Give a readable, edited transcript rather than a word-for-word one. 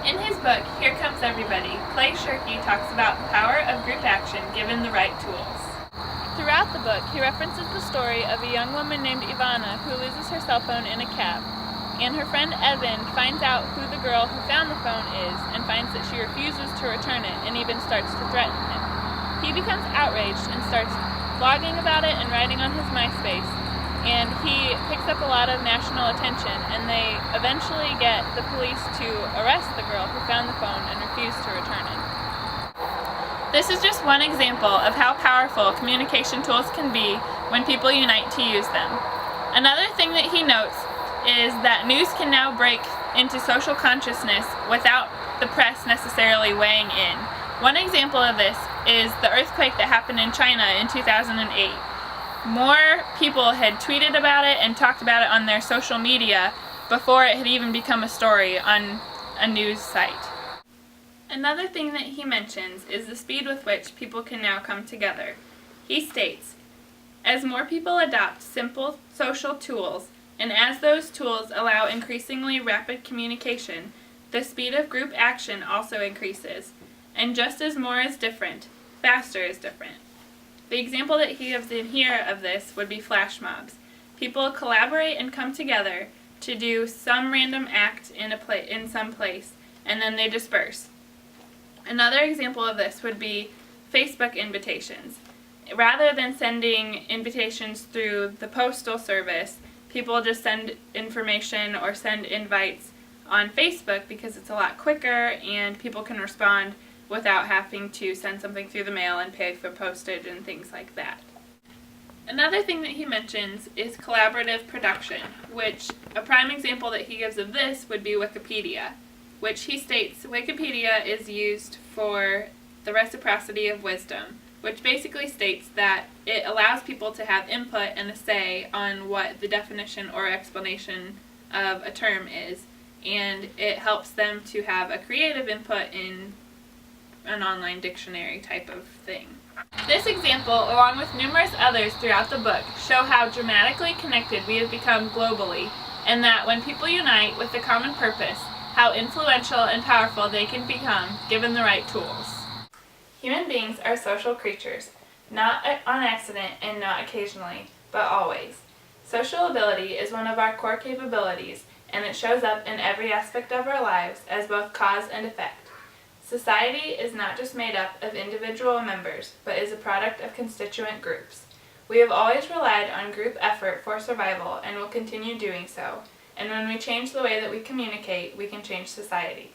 In his book, Here Comes Everybody, Clay Shirky talks about the power of group action given the right tools. Throughout the book, he references the story of a young woman named Ivana who loses her cell phone in a cab, and her friend Evan finds out who the girl who found the phone is and finds that she refuses to return it and even starts to threaten him. He becomes outraged and starts blogging about it and writing on his MySpace, and he picks up a lot of national attention, and they eventually get the police to arrest the girl who found the phone and refused to return it. This is just one example of how powerful communication tools can be when people unite to use them. Another thing that he notes is that news can now break into social consciousness without the press necessarily weighing in. One example of this is the earthquake that happened in China in 2008. More people had tweeted about it and talked about it on their social media before it had even become a story on a news site. Another thing that he mentions is the speed with which people can now come together. He states, as more people adopt simple social tools, and as those tools allow increasingly rapid communication, the speed of group action also increases. And just as more is different, faster is different. The example that he gives in here of this would be flash mobs. People collaborate and come together to do some random act in some place, and then they disperse. Another example of this would be Facebook invitations. Rather than sending invitations through the postal service, people just send information or send invites on Facebook because it's a lot quicker and people can respond without having to send something through the mail and pay for postage and things like that. Another thing that he mentions is collaborative production, which a prime example that he gives of this would be Wikipedia, which he states Wikipedia is used for the reciprocity of wisdom, which basically states that it allows people to have input and a say on what the definition or explanation of a term is, and it helps them to have a creative input in an online dictionary type of thing. This example, along with numerous others throughout the book, show how dramatically connected we have become globally, and that when people unite with a common purpose, how influential and powerful they can become given the right tools. Human beings are social creatures, not on accident and not occasionally, but always. Social ability is one of our core capabilities, and it shows up in every aspect of our lives as both cause and effect. Society is not just made up of individual members, but is a product of constituent groups. We have always relied on group effort for survival and will continue doing so, and when we change the way that we communicate, we can change society.